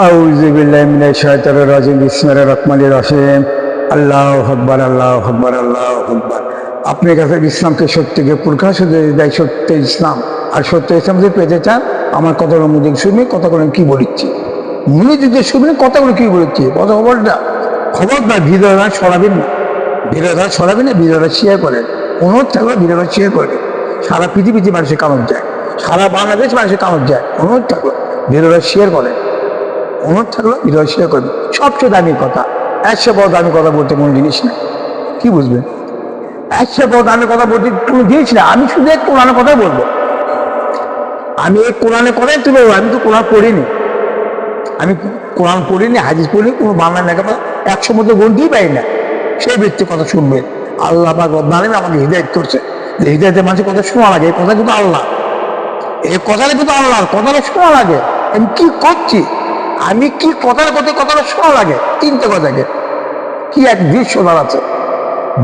আউযু বিল্লাহি মিনাশ শাইতানির রাজিম বিসমিল্লাহির রহমানির রহিম আল্লাহু আকবার আল্লাহু আকবার আল্লাহু আকবার। আপনার কাছে ইসলামকে সত্যকে প্রকাশ দেয়, সত্য ইসলাম। আর সত্য ইসলাম যদি পেতে চান আমার কথাগুলো মধ্যে শুনবেন, কথাগুলো কি বলিচ্ছি মনে যদি শুনবেন, কথাগুলো কি বলিচ্ছি, কথা খবরদার ভিডিওটা সরাবেন না, ভিডিওটা সরাবেন না, ভিডিওটা শেয়ার করেন। অনুরোধ থাকলে ভিডিওটা শেয়ার করেন। সারা পৃথিবীতে মানুষের কামড় যায়, সারা বাংলাদেশ মানুষের কামড় যায়। অনুরোধ থাকলো ভিডিওটা শেয়ার করেন, অনুরোধ থাকলো ভিডিও শেয়ার করবেন। সবচেয়ে দামি কথা, 100 বড় দামি কথা বলতে কোনো জিনিস না, কি বুঝবেন? 100 বড় দামি কথা বলতে কোনো জিনিস না। আমি শুধু এক কোরআনের কথাই বলবো, আমি এই কোরআনের কথাই তুলে। আমি তো কোরআন পড়িনি, আমি কোরআন পড়িনি, হাদিস পড়িনি, কোনো বাংলা লেখাপড়া 100 মধ্যে গন্তিই পাই না। সেই ব্যক্তির কথা শুনবেন। আল্লাহ পাক রব্বুল আলামিন আমাকে হিদায়াত করছে, যে হিদায়াতের মানুষের কথা শোনা লাগে। এই কথা কিন্তু আল্লাহ, এই কথাটা কিন্তু আল্লাহর কথাটা শোনা লাগে। আমি কি করছি, আমি কি কথাটা শোনা লাগে, চিন্তা করে দেখে কি এক দৃশ্য দাঁড়াচ্ছে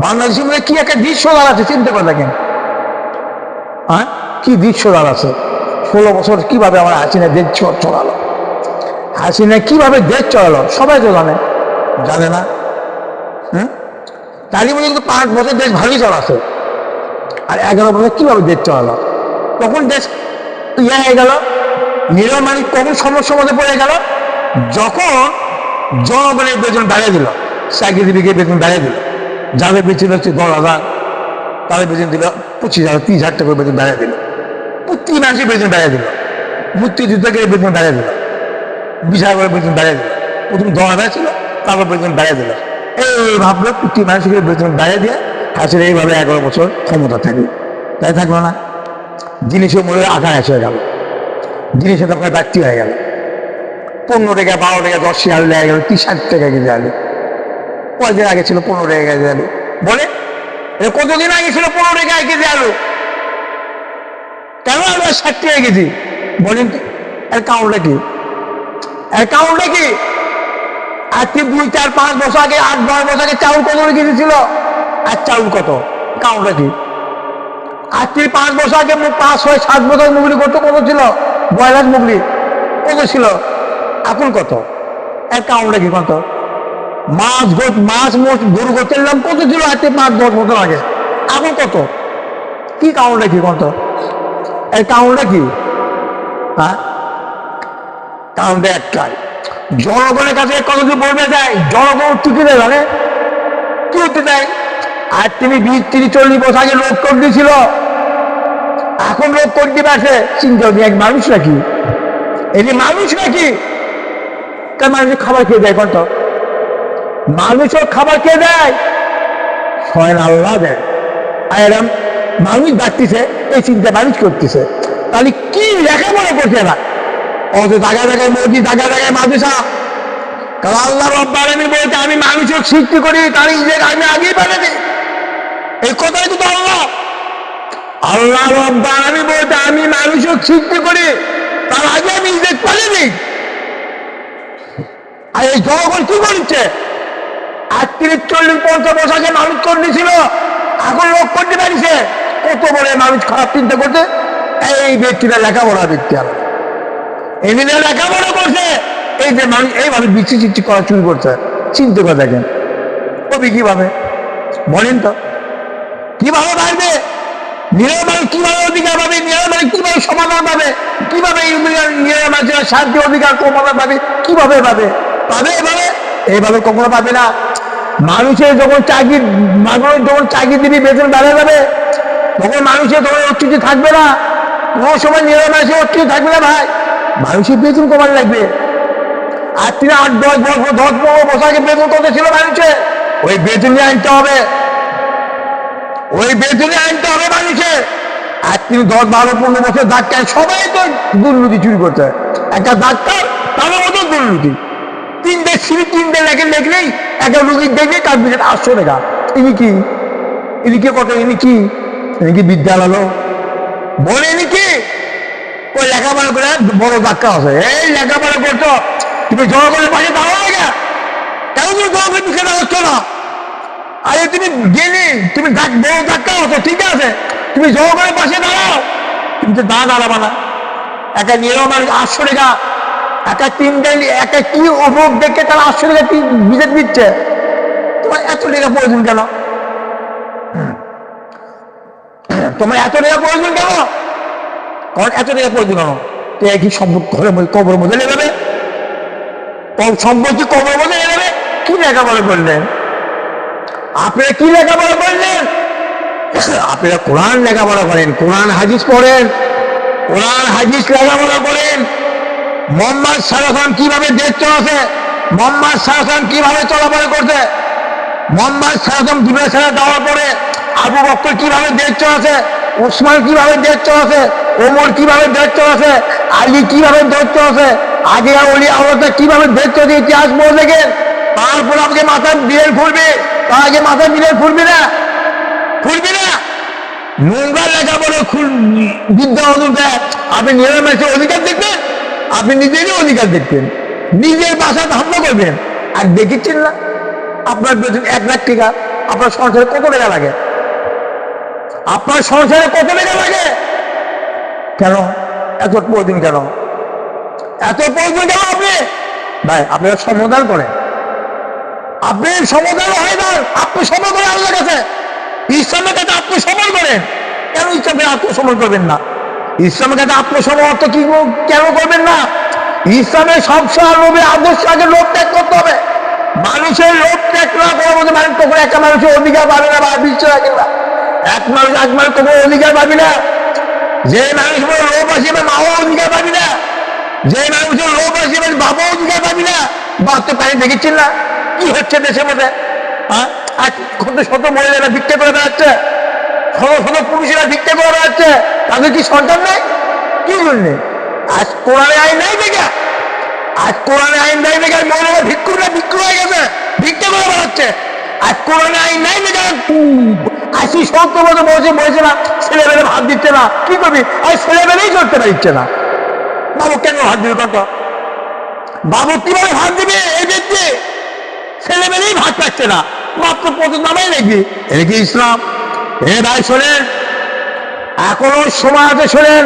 বাংলাদেশের মধ্যে, কি একটা দৃশ্য দাঁড়াচ্ছে, চিন্তা করে দেখেন। হ্যাঁ, কি দৃশ্য দাঁড়াচ্ছে। 16 বছর কিভাবে আমার হাসিনা দেশ চলালো, হাসিনা কিভাবে দেশ চলালো সবাই তো জানে না। তারই মধ্যে কিন্তু 5 বছর দেশ ভালোই চলাছে, আর 11 বছর কিভাবে দেশ চলালো। তখন দেশ ইয়ে হয়ে গেল, নিরীহ মানুষ কখন সমস্যার মধ্যে পড়ে গেল, যখন জনগণের বেতন বাড়িয়ে দিল, চাকরিজীবীকে বেতন বাড়িয়ে দিল। যাদের বেতন হচ্ছে 10,000, তাদের বেতন দিল 25,000, 30,000 টাকা বেতন বাড়িয়ে দিল। প্রতি মাসে বেতন বাড়িয়ে দিল। মুক্তিযোদ্ধাকে বেতন বাড়িয়ে দিল, 20,000 করে বেতন বাড়িয়ে দিল। প্রথম 10,000 ছিল, তারপর বেতন বাড়িয়ে দিল। এই ভাবলো প্রতি মানুষকে বেতন বাড়িয়ে দিয়ে হাসিনা এইভাবে 11 বছর ক্ষমতা থাকবে। তাই থাকলো না, জিনিসের মূল্য আকার হয়ে গেল, জিনিসের আপনার বাড়তি হয়ে গেল। 15 টাকা, 12 টাকা, 10 টাকা আলু লেগে গেল, 30-60 টাকা কেজি আলু। কয়েকদিন আগে ছিল 15 টাকা কেজি আলু। বলে কতদিন আগে ছিল 15 টাকা কেজি আলু? কেন আলু 60 টাকা কেজি? বলেন তো, এর কারণটা কি? এর কারণটা কি? আজকে 2, 4, 5 বছর আগে, 8, 9 বছর আগে চাউল কত কেজি ছিল, আর চাউল কত? কারণটা কি? আজকে 5 বছর আগে 5, 6, 7 বছর মুগলি করতো, কত ছিল? ব্রয়লার মুগলি কত ছিল, এখন কত? এর কারণটা কি? কত মাছ গরু গোতের দাম কত ছিল আজকে 5-10 বছর আগে, এখন কত? কি কারণটা কি? কত এর কারণটা কি? হ্যাঁ, কারণটা একটাই, জনগণের কাছে কত কিছু বলবে যায়, জনগণ টিকে দেয়, মানে কি হতে দেয়। আর তিনি 20-30-40 বছর আগে লোক করে দিয়েছিল, এখন লোক করে দিবে আসে। চিন্তা করি, এক মানুষ নাকি, এটি মানুষ নাকি? তার মানুষের খাবার খেয়ে দেয়, কত মানুষের খাবার খেয়ে দেয়, স্বয়ং আল্লাহ দেয়। আর এরম মানুষ ডাকতেছে, এই চিন্তা মানুষ করতেছে। তাহলে কি লেখাপড়া করছে এরা? অত জায়গায় জায়গায় মসজিদ, জায়গায় জায়গায় মাদ্রাসা। কারণ আল্লাহ রাব্বুল আলামিন বলতে আমি মানুষের সৃষ্টি করি, তার ইজ্জত আমি আগেই বানাবি। এই কথাই তো আল্লাহ রাব্বুল আলামিন বলতে আমি মানুষের সৃষ্টি করি, তার আগে আমি ইজ্জত বানাবি। আর এই জনগণ কি করছে? 38-40-50 বছর আগে মানুষ করে দিয়েছিল, এখন লোক করতে পারিছে। কত বড় মানুষ খারাপ চিন্তা করছে। এই ব্যক্তিরা লেখাপড়া ব্যক্তি, এমনি লেখাপড়া করছে, এই যে মানুষ এইভাবে বিচ্ছি করা শুরু করছে। চিন্তা করে দেখেন কবি কিভাবে, বলেন তো, কিভাবে পারবে? নিরীহ মানুষ কিভাবে অধিকার পাবে? নিরীহ মানুষ কিভাবে সমাধান পাবে? কিভাবে নিরীহ মানুষের শান্তি অধিকার সমাধান পাবে? কিভাবে পাবে? এইভাবে কখনো পাবে না। মানুষের যখন চাকরি দিবি, বেতন বেড়ে যাবে, তখন মানুষের তখন অস্তিত্ব থাকবে না। কোনো সময় নিরীহ মানুষের অস্তিত্ব থাকবে না ভাই, মানুষের বেতন কমান লাগবে। আর তিনি 8-10 বছর আগে বেতন কত ছিল মানুষের, ওই বেতনই আনতে হবে, ওই বেতনই আনতে হবে মানুষের। আর তিনি 10-12-15 বছর ডাক্তার, সবাই তো দুর্নীতি চুরি করতে। একটা ডাক্তার, তার মতো দুর্নীতি। 3 লেখে লেখলেই একটা রুগীর দেখলে তার পিছনে 800 টাকা। ইনি কি কত? ইনি কি বিদ্যালয় বলে? ইনি কি ওই লেখাপড়া করে বড় ডাক্তার আছে? এই লেখাপড়া করতো, তুমি জনগণের পাশে দাঁড়াও না, কেন তুমি জনগণের পিছনে দাঁড়াচ্ছ না? আরে তুমি গেলে, তুমি বড় ডাক্তার আছো, ঠিক আছে, তুমি জনগণের পাশে দাঁড়াও। তুমি তো দাঁড়াবা না। একটা নিরীহ মানুষ 800 টাকা একটা তিনটে একটা কি অভাব দেখে তারা 800 টাকা বিজেপি দিচ্ছে। তোমার এত টাকা প্রয়োজন কেন? তোমার এত টাকা প্রয়োজন কেন? এত টাকা প্রয়োজন কেন? তো একই সম্পদ ঘরের মধ্যে কবর মধ্যে নেবে, সম্পত্তি কবর মধ্যে নেবে। কি লেখাপড়া করলেন আপনারা? কি লেখাপড়া করলেন আপনারা? কোরআন লেখাপড়া করেন, কোরআন হাদিস পড়েন, কোরআন হাদিস লেখাপড়া করেন। মোহাম্মদ সাল্লাল্লাহু কিভাবে দেশ চলাছে, মোহাম্মদ সাল্লাল্লাহু কিভাবে চলাফেরা করছে, মোহাম্মদ সাল্লাল্লাহু দুনিয়া ছেড়ে দেওয়ার পরে আবু বকর কিভাবে দেশ চলাছে, ওসমান কিভাবে দেশ চলাছে, ওমর কিভাবে দেশ চলাছে, আলী কিভাবে দেশ চলাছে, আগে অলি আওলাদা কিভাবে দেশ চলছে ইতিহাস পড়ে দেখেন। তারপর আমাকে মাথা বিলেন ফুলবে, তার আগে মাথা বিলেন ফুলবি না, ফুলবি না। নোংরা লেখাপড়া বিদ্যা অর্জন দেয়। আপনি নিরামিষে অধিকার দেখবেন, আপনি নিজেরই অধিকার দেখবেন, নিজের বাসায় হামলা করবেন। আর দেখেছেন না আপনার বেতন 1 লাখ টাকা, আপনার সংসারে কত টাকা লাগে? আপনার সংসারে কত টাকা লাগে? কেন এত প্রয়োজন? কেন এত প্রয়োজন কেন? আপনি ভাই আপনারা সমাধান করেন, আপনি সমাধান হয় না, আপনি সমাধান করেন আল্লাহর কাছে, ইসলামের কাছে আত্মসমর্পণ করেন। কেন ইসলামকে আত্মসমর্পণ করবেন না? ইসলামের কাছে আত্মসমর্পণ কি কেন করবেন না? ইসলামের সবসময় নবীর আদর্শ আগে লোভ ত্যাগ করতে হবে। মানুষের লোভ ত্যাগ না করার মধ্যে মানুষ তখন একটা মানুষের অধিকার পাবে না, বা বিশ্ব রাখে না। এক মানুষ তখন অধিকার পাবি না। যে মানুষ লোভ আসবে মাও অধিকার পাবি না, যে মানুষের লোভ আসবে বাবাও অধিকার পাবি না। বাচ্চা পানি দেখেছেন না কি হচ্ছে দেশের মধ্যে? হ্যাঁ, আর কত শত মহিলারা ভিক্ষা করে বেড়াচ্ছে, শত শত পুরুষেরা ভিক্ষা করে বেড়াচ্ছে, তাদের কি সন্তান নাই? কি জন্যে? আজ কোরআনে আইন নাই দেখা, আজ কোরআনে আইন নাই দেখা মহিলারা ভিক্ষু হয়ে গেছে, ভিক্ষা করে বেড়াচ্ছে। আজ কোরআনে আইন নাই দেখা 80-70 বছর বয়সে না ছেলেবেলে ভাত দিচ্ছে না। কি করবি? আর ছেলেবেলেই চলতে পারছে না। বাবু কেন ভাত দিবে? কত বাবু কিভাবে ভাত দিবে? এই ব্যক্তি ছেলেবেলেই ভাত পাচ্ছে না, মাত্র পথের নামাই দেখবি। এটা কি ইসলাম? ভাই শোনেন, এখনো সময় আছে, শোনেন।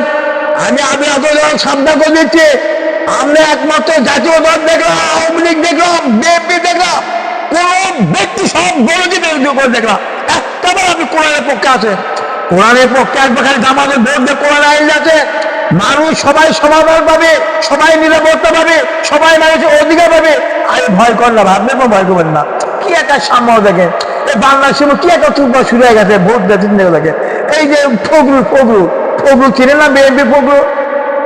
আমি এত সাবধান করে দিচ্ছি, আমরা একমাত্র জাতীয় দল দেখলাম, আওয়ামী লীগ দেখলাম, বিএনপি দেখলাম, কোন ব্যক্তি সব দলকে করে দেখলাম একটাবার আপনি কোরআনের পক্ষে আছেন। কোরআনের পক্ষে আসবে খালি আমাদের ভোট দিয়ে কোরআন আইন আছে। মানুষ সবাই সমাধান পাবে, সবাই নিরাপত্তা পাবে, সবাই মানুষের অধিকার পাবে। আমি ভয় কর না, ভাববেন ভয় করবেন না। কি একটা সাম্য দেখেন, এই বাংলাদেশের কি একটা চুপা শুরু হয়ে গেছে ভোট দিয়ে দেখে। এই যে ফগরু চিনে না? বিএনপি ফগরু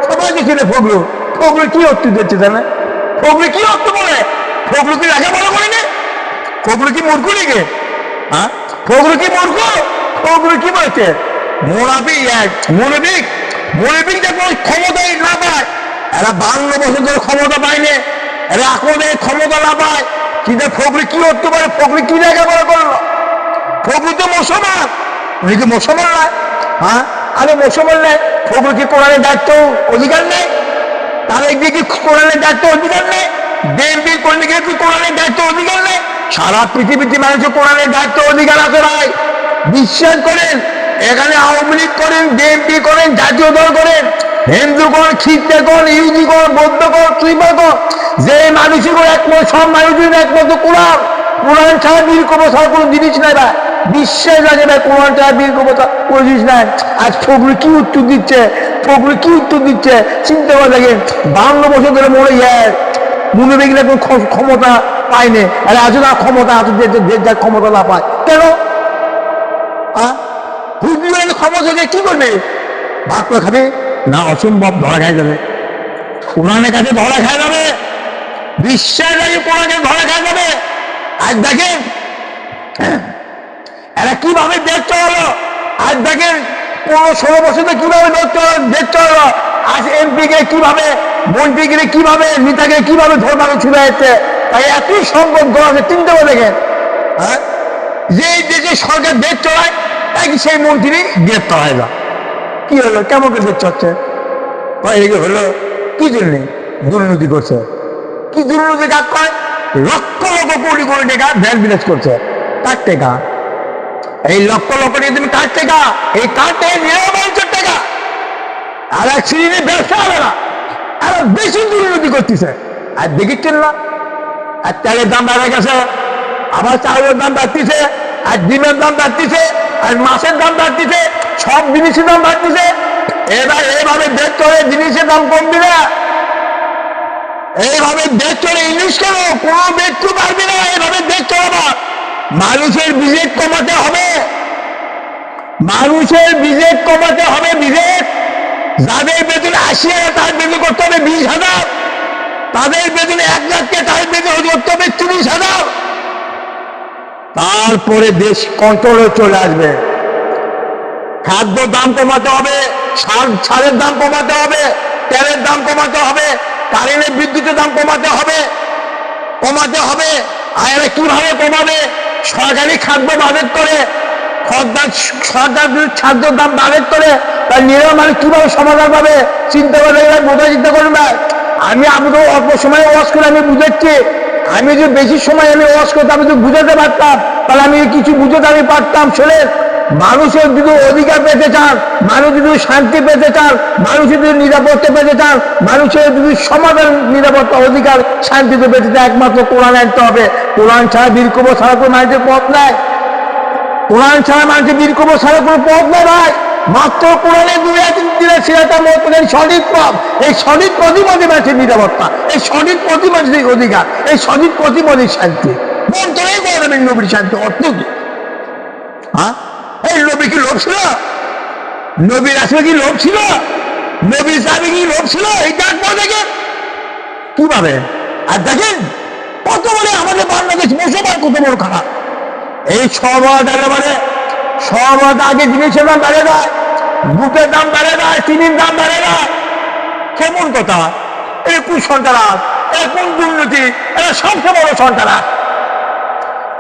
সবাইকে চিনে। ফগরু কি অর্থ দিচ্ছে জানে? ফগরু কি অর্থ বলে? ফগরু কি লেখাপড়া করেনি? ফগরু কি মূর্খ নাকি? হ্যাঁ, ফগরু কি মূর্খ? ফগরু কি বলছে? মনোবিক যে কোনো ক্ষমতাই না পায়, এরা 52 বছর ধরে ক্ষমতা পায়নি, এরা এখন এই ক্ষমতা না পায়। কিন্তু ফগরু কি করতে পারে? ফগরু কি লেখাপড়া করলো? ফগরু তো মুসলমান, উনি কি মুসলমান নয়? হ্যাঁ, আরে মুসলমান নেই, ফগরু কি কোরআনের দায়িত্ব অধিকার নেই? তার একদিকে কি কোরআনের দায়িত্ব অধিকার নেই? বিএনপি কর্মীকে কি কোরআনের দায়িত্ব অধিকার নেই? সারা পৃথিবীতে মানুষের কোরআনের দায়িত্ব অধিকার আছে ভাই, বিশ্বাস করেন। এখানে আওয়ামী লীগ করেন, বিএনপি করেন, জাতীয় দল করেন, হিন্দু করেন, খ্রিস্টান করেন, ইহুদি করেন, বৌদ্ধ করেন, ত্রিপল করেন, যে মানুষই করে একমত, সব মানুষের একমত কোরআন। কোরআন ছাড়া বীরকবতা ছাড়া কোনো জিনিস নাই ভাই, বিশ্বাস লাগে ভাই। কোরআন ছাড়া বীরকবতা কোনো জিনিস নাই। আজ ফগরু কি উত্তর দিচ্ছে? ফগরু কি উত্তর দিচ্ছে? চিন্তা করে দেখেন, 52 বছর ধরে মনে যায় মনোবিজ্ঞান কোনো ক্ষমতা পায়নি, আর আজ না ক্ষমতা আছে, যার ক্ষমতা না পায় কেন? ক্ষমতা কি করবে? ভাত করে খাবে না? অসম্ভব, ধরা খাই যাবে। কোরআনের কাছে ধরা খাই যাবে, বিশ্বাস লাগে কোরআনের ধরা খাই যাবে। আজ দেখেন এরা কিভাবে দেশ চালালো। আজ দেখেন 15-16 বছরে কিভাবে দেশ চালালো। আজ এমপি কে কিভাবে, মন্ত্রীকে কিভাবে, নেতাকে কিভাবে ধর্মাকে ছুড়ে যাচ্ছে। তাই এতই সম্পদ গড়াচ্ছে। চিন্তা করে দেখেন, হ্যাঁ, যে দেশে সরকার দেশ চলায় তাই কি সেই মন্ত্রী গ্রেপ্তার হয়ে যা? কি হলো? কেমন করে দেশ চলছে? হলো কি জন্যে? দুর্নীতি করছে। কি দুর্নীতি কাজ করে? লক্ষ লক্ষ কোটি কোটি টাকা ভ্যান বিলেজ করছে। কার টাকা? এই লক্ষ লক্ষ টাকা তুমি কার টাকা? এই কার টাকা? নিরাপত্তার টাকা। আর এক শ্রেণীর ব্যবসা হবে না, আরো বেশি দুর্নীতি করতেছে। আর দেখিচ্ছেন না, আর তেলের দাম বেড়ে গেছে, আবার চাউলের দাম বাড়তিছে, আর ডিমের দাম বাড়তিছে, আর মাছের দাম বাড়তিছে, সব জিনিসের দাম বাড়তিছে। এবার এইভাবে দেশ চলে জিনিসের দাম কমবে না, এইভাবে দেশ চলে ইংলিশ কেন কোনো ব্যক্তি পারবে না। এইভাবে দেশ চলাবা মানুষের বিজেট কমাতে হবে, মানুষের বিজেট কমাতে হবে। বিজেট যাদের বেতন 80,000 তার বেতন করতে হবে 20,000, তাদের বেতন 1 লাখকে তার বেতন করতে হবে 30,000। তারপরে দেশ কন্ট্রোলে চলে আসবে। খাদ্য দাম কমাতে হবে, সারের দাম কমাতে হবে, তেলের দাম কমাতে হবে, কারেন্টের বিদ্যুতের দাম কমাতে হবে, কমাতে হবে। আর এরা কিভাবে কমাবে? সরকারি খাদ্য বাজেট করে, সরকার খাদ্যের দাম বাজেট করে, তার নিরীহ মানুষ কিভাবে সমাধান পাবে? চিন্তা করে বোঝা চিন্তা করুন না। আমি তো অল্প সময় ওয়াশ করে আমি বুঝাচ্ছি, আমি যদি বেশি সময় আমি ওয়াশ করতাম, আমি যদি বুঝাতে পারতাম, তাহলে আমি কিছু বুঝাতে আমি পারতাম। শোনে, মানুষের যদি অধিকার পেতে চান, মানুষ যদি শান্তি পেতে চান, মানুষ যদি নিরাপত্তা পেতে চান, মানুষের যদি সমাধান নিরাপত্তা অধিকার শান্তিতে পেতে চান, একমাত্র কোরআন আনতে হবে। কোরআন ছাড়া বীর কবর ছাড়া কোনো মানুষের পথ নাই, কোরআন ছাড়া মানুষের বীর কবর ছাড়া কোনো পথ নাই ভাই। মাত্র কোরআনের দিনে সিরাতাল মুত্তাকিন সঠিক পথ, এই সঠিক পথই মানুষের নিরাপত্তা, এই সঠিক পথই মানুষের অধিকার, এই সঠিক পথই মানুষের শান্তি। বন্ধই করবেন নবীর শান্তি অর্থ কি? হ্যাঁ, এই নবী কি লোভ ছিল? নবীর আসলে কি লোভ ছিল? নবীর সাহেবে কি লোভ ছিল? এই ডাকবো দেখেন কিভাবে। আর দেখেন কত বলে আমাদের বাংলাদেশ মুসলমান কত বড় খারাপ। এই সমাজ একেবারে সমাজ আগে জিনিসের দাম বেড়ে যায়, বুটের দাম বেড়ে যায়, চিনির দাম বেড়ে যায়। কেমন কথা? এই কুসন্ত্রাস, এরা কোন দুর্নীতি, এরা সবচেয়ে বড় সন্ত্রাস,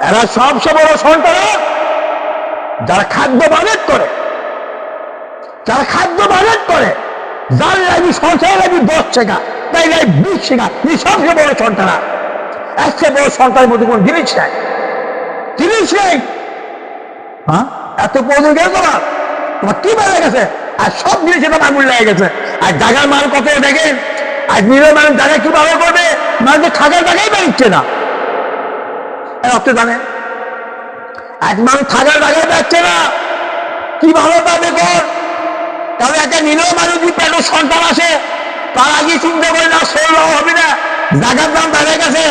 এরা সবচেয়ে বড় সন্ত্রাস। যারা খাদ্য বাজেট করে, যারা খাদ্য বাজেট করে, যার লাগি সংসার লাগি 10 টাকা, তাই লাগে 20 টাকা, এই সবচেয়ে বড় সন্ত্রাস। এর চেয়ে বড় সন্ত্রাসের মধ্যে কোন জিনিস নাই, জিনিস নেই। হ্যাঁ, এত প্রয়োজন গেল তোমার, তোমার কি বেড়ে গেছে? আর সব জিনিসের দাম আগুন লেগে গেছে। আর জায়গার মাল কত দেখেন, আর নিজের মানুষ জায়গা কিভাবে করবে? মানুষের থাকার জায়গায় বেরোচ্ছে না, অর্থ জানে। আজ মানুষ থাকার জায়গায় পাচ্ছে না, কিভাবে পাবে কর? তাহলে একটা নিলেও মানুষ যদি পেটের সন্তান আসে, তার আগে চিন্তা করে না সরল হবে না। জায়গার দাম বেড়ে গেছে,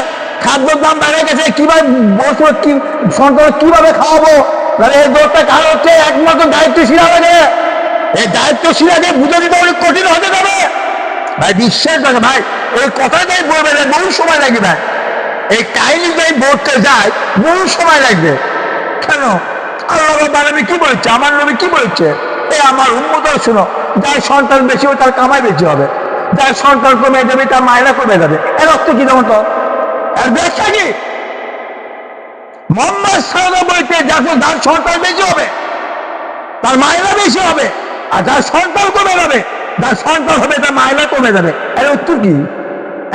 খাদ্যের দাম বেড়ে গেছে, কিভাবে বছর কি সন্তান কিভাবে খাওয়াবো? তাহলে এই দোষটা কার হচ্ছে? একমাত্র দায়িত্বশীল হবে। এই দায়িত্বশীল আগে বুঝে দিতে অনেক কঠিন হতে যাবে ভাই, বিশ্বাস করে ভাই। ওই কথাটাই বলবে না, বহু সময় লাগবে ভাই। এই কাহিনী যদি বলতে যায় বহু সময় লাগবে। কেন? আল্লাহ রাব্বুল আলামিন কি বলছে, আমার নবী কি বলছে? এই আমার উম্মতরা শুনো, যার সন্তান বেশি হবে তার কামাই বেশি হবে, যার সন্তান কমে যাবে তার মায়না কমে যাবে। এর অর্থ কি? যেমন তো এর ব্যাখ্যা কি? মুহাম্মদ সাল্লাল্লাহু আলাইহি ওয়াসাল্লাম বলতে যার সন্তান বেশি হবে তার মায়না বেশি হবে, আর যার সন্তান কমে যাবে, যার সন্তান হবে তার মায়না কমে যাবে। এর অর্থ কি?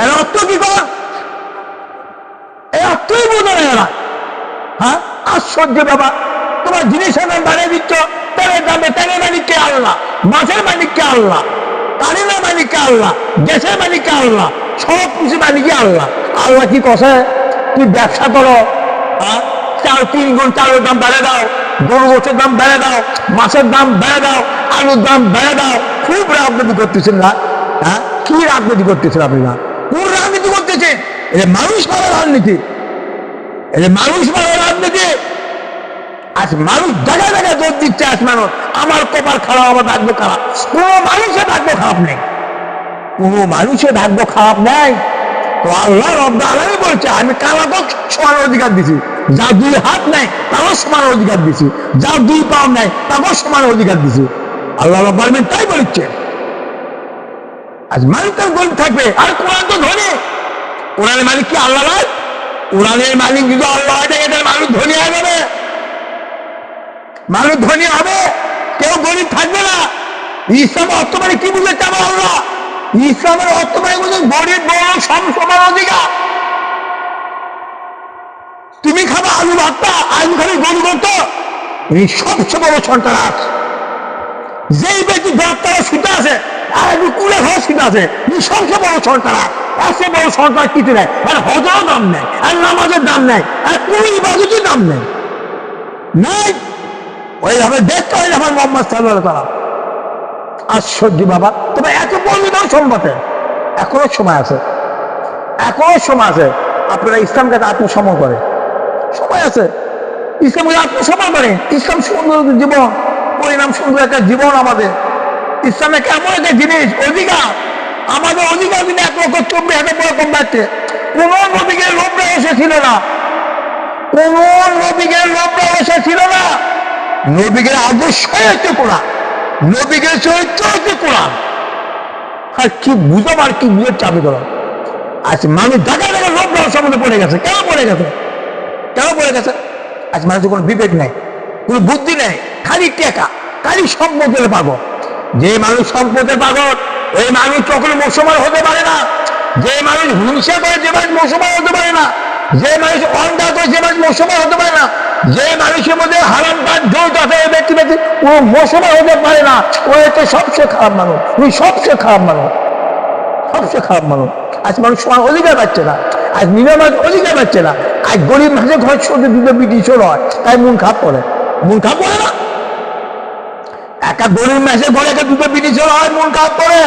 এর অর্থ কি কর? এই অর্থই বোঝে না এরা। হ্যাঁ, আশ্চর্য বাবা, তোমার জিনিসের দাম বাড়িয়ে দিচ্ছ, তেলের দামে তেলের মালিককে আল্লাহ, মাছের মালিককে আল্লাহ, কারেন্টের মালিককে আল্লাহ, গ্যাসের মালিককে আল্লাহ, সব কিছু মালিকই আল্লাহ। আল্লাহ কি কষে? তুই ব্যবসা করো, হ্যাঁ, 3 গুণ চালের দাম বেড়ে দাও, গরু গোছের দাম বেড়ে দাও, মাছের দাম বেড়ে দাও, আলুর দাম বেড়ে দাও। খুব রাজনীতি করতেছেন না? হ্যাঁ, কি রাজনীতি করতেছেন আপনি? না, কোন রাজনীতি করতেছেন? এই মানুষ মারা রাজনীতি, এই মানুষ মারা রাজনীতি। আজ মানুষ জায়গায় জায়গায় দোষ দিচ্ছে। আজ মানুষ আমার কপাল খারাপ, আমার ভাগ্য খারাপ। কোন মানুষের ভাগ্য খারাপ নেই, কোন মানুষের ভাগ্য খারাপ নেই। তো আল্লাহ রাব্বুল আলামিন বলছে, আমি কাউকে সমান অধিকার দিছি, যার 2 হাত নাই তারও সমান অধিকার দিছি, যার 2 পা নাই তাকেও সমান অধিকার দিছি। আল্লাহ রাব্বুল আলামিন তাই বলছে। আজ মানুষের গরিব থাকবে, আর কোরআন তো ধনী। কোরআনের মালিক কি আল্লাহ নয়? কোরআনের মালিক যদি আল্লাহ হয় থাকে তাহলে মানুষ ধনী হয়ে যাবে, মানুষ ধনী হবে, কেউ গরিব থাকবে না। ইসলামের অর্থ মানে কি বুঝেছে আমার আল্লাহ? ইসলামের অর্থ মানে বুঝে গরিব বড় সব সমান অধিকার। তুমি খাবে আলু ভাতটা, আলু খাবে গরু করতো, এই সবচেয়ে বড় সন্ত্রাস। যেই ব্যক্তি ডাক্তার সুতা আছে আর কুলে ঘর আছে, সবচেয়ে বড় সরকার, এত বড় সরকার কিছু নেই, আর হজের দাম নেই, আর নামাজের দাম নেই, আর কোন ইবাদতের দাম নেই, নাই। ওইভাবে দেখতে হয় আমার মোহাম্মদ সাল্লাল্লাহু আলাইহি ওয়াসাল্লাম। আশ্চর্য বাবা। তবে এত পরিমাণ সম্পদের এখনো সময় আছে, এখনো সময় আছে। আপনারা ইসলামকে আত্মসমর্পণ করে, সময় আছে, ইসলামকে আত্মসমর্পণ করেন। ইসলাম সুন্দর জীবন, পরিণাম সুন্দর একটা জীবন আমাদের। ইসলামে কেমন একটা জিনিস, অধিকার, আমাদের অধিকার দিনে 1,40,000 বড় কম বাড়ছে। কোন নবীকে লোভ রয়েছে ছিল না, কোন নবীকে লোভ রয়েছে ছিল না। নবীকে আদর্শই হচ্ছে কোরআন, নবীকে চরিত্র হচ্ছে কোরআন। আর কি বুঝো আর কি বুঝে চাপে করা। আচ্ছা, মানুষ দেখা দেখা লোভ রহস্যের মধ্যে পড়ে গেছে। কেন পড়ে গেছে, কেন পড়ে গেছে? আজ মানুষের কোনো বিবেক নেই, কোনো বুদ্ধি নেই, খালি টেকা, খালি সম্পদের পাগল। যে মানুষ সম্পদের পাগল, ওই মানুষ কখনো মুসলমান হতে পারে না। যে মানুষ হিংসা করে, যে মানুষ মুসলমান হতে পারে না। যে মানুষ অন্যায় করে, যে মানুষ মুসলমান হতে পারে না। যে মানুষের মধ্যে হারাম কাজ জড়িত আছে, ওই ব্যক্তি ও মুসলমান হতে পারে না। ও হচ্ছে সবচেয়ে খারাপ মানুষ, ওই সবচেয়ে খারাপ মানুষ, সবচেয়ে খারাপ মানুষ। আজ মানুষ সমান অধিকার পাচ্ছে না, আজ নিরীহ মানুষ অধিকার পাচ্ছে না। আজ গরিব মানুষের ঘর ছোট দুটো বিটি ছোট হয়, তাই মন খারাপ করে, মন খারাপ করে না। একটা গরিব মানুষের ঘরে একটা দুটো বিটি ছোট হয়, মন খারাপ করে।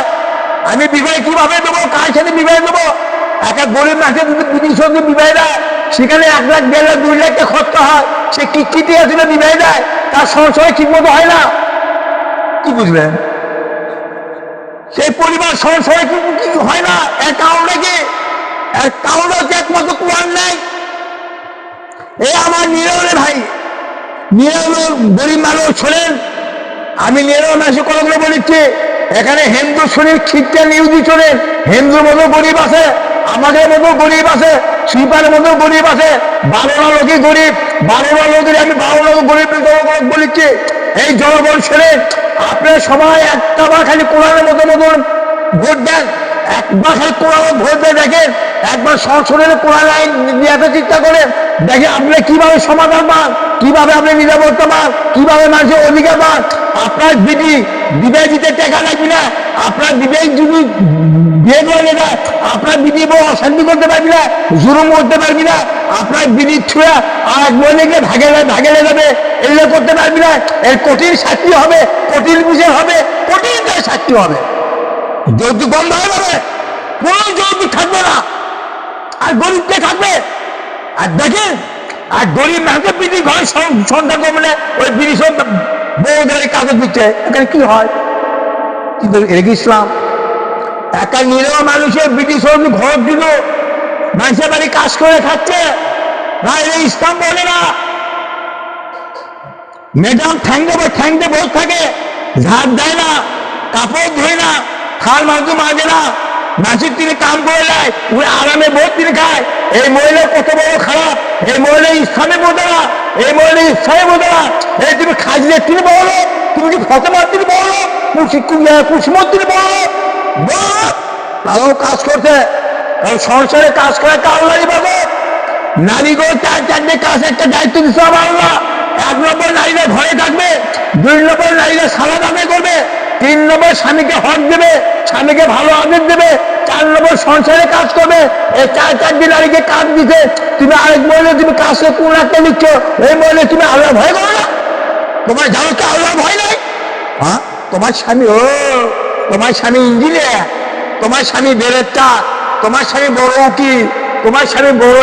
আমি বিবাহ কিভাবে দেবো, কার সাথে বিবাহ দেবো? একটা গরিব মানুষের দুটো বিটি ছোট বিবাহ দেয়, সেখানে 1 লাখ 1.5 লাখ 2 লাখ টাকা খরচা হয়। সে কিটি আসলে বিবাহ দেয়, তার সংসারে ঠিক মতো হয় না। কি বুঝলেন? সেই পরিবার সংসারে কি হয় না, এর কারণে কি? এর কারণ হচ্ছে একমাত্র কোরআন নেই। এই আমার নিরীহ ভাই, নিরীহ গরিব মানুষ শোনেন, আমি নিরীহ মানুষের কথাগুলো বলেছি। এখানে হিন্দু শরীর, খ্রিস্টান, ইহুদি শোনেন, হিন্দুর মতো গরিব আছে, আমাদের মতো গরিব আছে, সুইপারের মতো গরিব আছে। 12টা লোকই গরিব, 12টা লোকের আমি 12 লক্ষ গরিব বলেছি। এই জনগণ শোনেন, আপনার সবাই একটাবার খালি কোরআনের মতো মতন ভোট দেন, একবার খালি কোরআন ভোট দিয়ে দেখেন, একবার সংসদের কোরআন আইন নিয়ে চেষ্টা করেন, দেখেন আপনি কিভাবে সমাধান পান, কিভাবে আপনি নিরাপত্তা পান, কিভাবে মানুষের অধিকার পান। আপনার বিবাহ দিতে টাকা লাগবে না, আপনার বিবেক যদি বিয়ে করে না, আপনার বিধি বউ অশান্তি করতে পারবি না, জুলুম করতে পারবি না, আপনার বিধি ছুঁয়া আর এক মহিলাকে ভাগে যাবে, এগুলো করতে পারবি না। এর কঠিন শাস্তি হবে, কঠিন বিচার হবে, কঠিন শাস্তি হবে। যৌতুক বন্ধ হয়ে যাবে, কোন যৌতুক থাকবে না, আর গরিবকে থাকবে। আর দেখেন, আর গরিব মানুষের বিধি ঘরে সন্ধ্যা কমলে ওই বিধি বউদের কাগজ দিচ্ছে, এখানে কি হয়? কিন্তু এর ইসলাম। একটা নিরীহ মানুষের ব্রিটিশ ঘর দিল, মানুষের বাড়ি কাজ করে খাচ্ছে, না এটা ইসলাম বলে না। ম্যাডাম ঠ্যাংতে বসে থাকে, ঝাড় দেয় না, কাপড় ধোয় না, থাল মাঝে না, মাসিক তিনি কাম করে দেয়, উনি আরামে বোধ তিনি খায়। এই মহিলা কত বড় খারাপ, এই মহিলা ইসলামে বোঝে না, এই মহিলা ইসলামে বোঝে না। এই তুমি খাজিদের তিনি বড়, তুমি কি ফতেমার তিনি বড়, কুসুমর তিনি বড়, তারাও কাজ করছে, কারণ সংসারে কাজ করে একটা আল্লাহরই ইবাদত। নারীগুলো 4-4টে কাজ, একটা দায়িত্ব দিচ্ছে আমার আল্লাহ। 1 নম্বর নারীরা ঘরে থাকবে, 2 নম্বর নারীরা সালাদ আদায় করবে, 3 নম্বর স্বামীকে হক দেবে, স্বামীকে ভালো আদেশ দেবে, 4 নম্বর সংসারে কাজ করবে। এই 4-4টি নারীকে কাজ দিতে, তুমি আরেক মহিলা তুমি কাজকে কোন একটা দিচ্ছ, এই মহিলা তুমি আল্লাহ ভয় করো না? তোমার জানো তো আল্লাহ ভয় নাই? হ্যাঁ, তোমার স্বামী তোমার স্বামী ইঞ্জিনিয়ার, তোমার স্বামী বেরেস্টার, তোমার স্বামী বড় উকিল, তোমার স্বামী বড়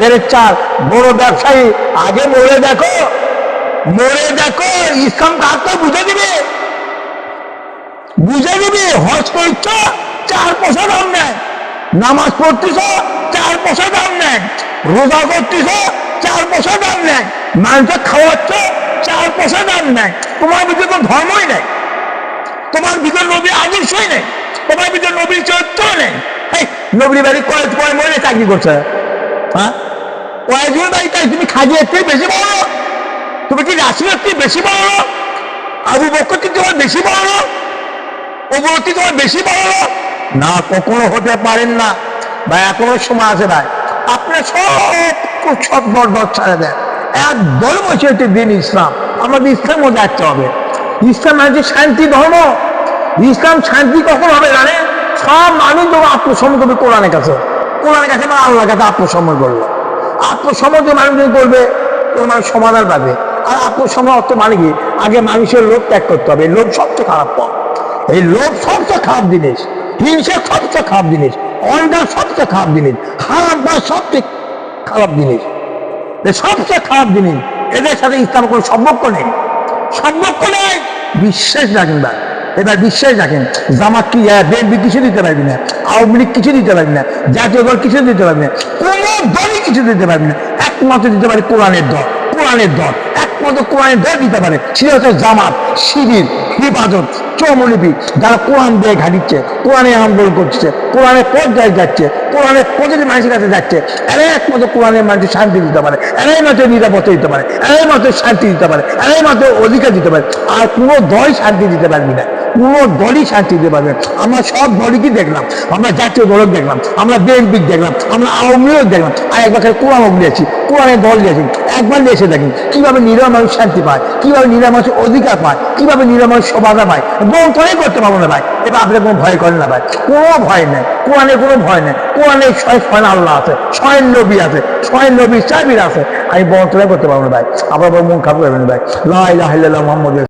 বেরেস্টার, বড় ব্যবসায়ী। আগে মরে দেখো, ইসলাম কাজটা বুঝে দিবে, হজ করছ 4 পয়সা দাম নেয়, নামাজ পড়তেছ 4 পয়সা দাম নেয়, রোজা করতেছ 4 পয়সা দাম নেয়, মাংস খাওয়াচ্ছ 4 পয়সা দাম নেয়। তোমার ভিতরে তো ধর্মই নেই, তোমার ভিতরে নবীর আদর্শই নেই, তোমার ভিতরে নবীর চরিত্র নেই। নবীর বাড়ি কয় মহিলা চাকরি করছে? হ্যাঁ, কয়েকজন বাড়ি, তাই তুমি খাজিয়ার থেকে বেশি বড়, তুমি কি রাসূলের থেকে বেশি বড়, আবু বকর থেকে তোমার বেশি বড়, ওমর থেকে তোমার বেশি বড় না, কখনো হতে পারেন না ভাই। এখনো সময় আছে ভাই, আপনার সব বরবর ছাড়া দেন, একদল বসে হচ্ছে দিন ইসলাম। আমাদের ইসলাম মধ্যে আসতে হবে। ইসলাম হচ্ছে শান্তি ধর্ম, ইসলাম শান্তি কখন হবে জানে? সব মানুষ যখন আত্মসমর্পণ করবে কোরআনের কাছে বা আল্লাহর কাছে আত্মসমর্পণ করবে। আত্মসমর্পণ মানুষ যখন করবে তখন মানুষ সমাধান পাবে। আর আত্মসমর্পণ অর্থ মানে কি? আগে মানুষের লোভ ত্যাগ করতে হবে। লোভ সবচেয়ে খারাপ পথ। এই লোভ সবচেয়ে খারাপ জিনিস, হিংসা সবচেয়ে খারাপ জিনিস, অহংকার সবচেয়ে খারাপ জিনিস, খারাপ বা সবচেয়ে খারাপ জিনিস, সবচেয়ে খারাপ জিনিস। এদের সাথে ইসলাম কোনো সম্পর্ক নেই, সম্পর্ক নেই। বিশ্বাস রাখেন না, এবার বিশ্বাস রাখেন। জামাত কি বিএনপি কিছু দিতে পারবি না, আওয়ামী লীগ কিছু দিতে পারবি না, জাতীয় দল কিছু দিতে পারবি না, কোনো দলই কিছু দিতে পারবি না। একমাত্র দিতে পারে কোরআনের দল, কোরআনের দল একমাত্র কোরআনের দল দিতে পারে। সেটা হচ্ছে জামাত, শিবির, হেফাজত, চৌমলিপি, যারা কোরআন দিয়ে ঘাটিচ্ছে, কোরআনে আন্দোলন করছে, কোরআনের পর্যায়ে যাচ্ছে, কোরআনের প্রতিটি মানুষের কাছে যাচ্ছে। এরাই একমাত্র কোরআনের মানুষের শান্তি দিতে পারে, এরাই মাত্র নিরাপত্তা দিতে পারে, এরাই মাত্র শান্তি দিতে পারে, এরাই মাত্র অধিকার দিতে পারে। আর কোনো দল শান্তি দিতে পারবি না, কোনো দলই শান্তি দিতে পারবে। আমরা সব দলই দেখলাম, আমরা জাতীয় দল দেখলাম, আমরা বিএনপি দেখলাম, আমরা আওয়ামী লীগ দেখলাম, আর একবার কোরআন দিয়েছি, কোরআনের দল দিয়েছি। একবার এসে দেখেন কিভাবে নিরহ মানুষ শান্তি পায়, কিভাবে নিরহ মানুষ অধিকার পায়, কিভাবে নিরহ মানুষ সমাধান পায়। বন্ধই করতে পারবো না ভাই। এবার আপনি কোনো ভয় করেন না ভাই, কোনো ভয় নেই, কোরআনে কোনো ভয় নেই। কোরআনে স্বয়ং আল্লাহ আছে, স্বয়ং নবী আছে, স্বয়ং নবী চাবির আছে। আমি বন্ধ করতে পারবো না ভাই। আবার মন খারাপ করবেন ভাই। লা ইলাহা ইল্লাল্লাহ মুহাম্মাদুর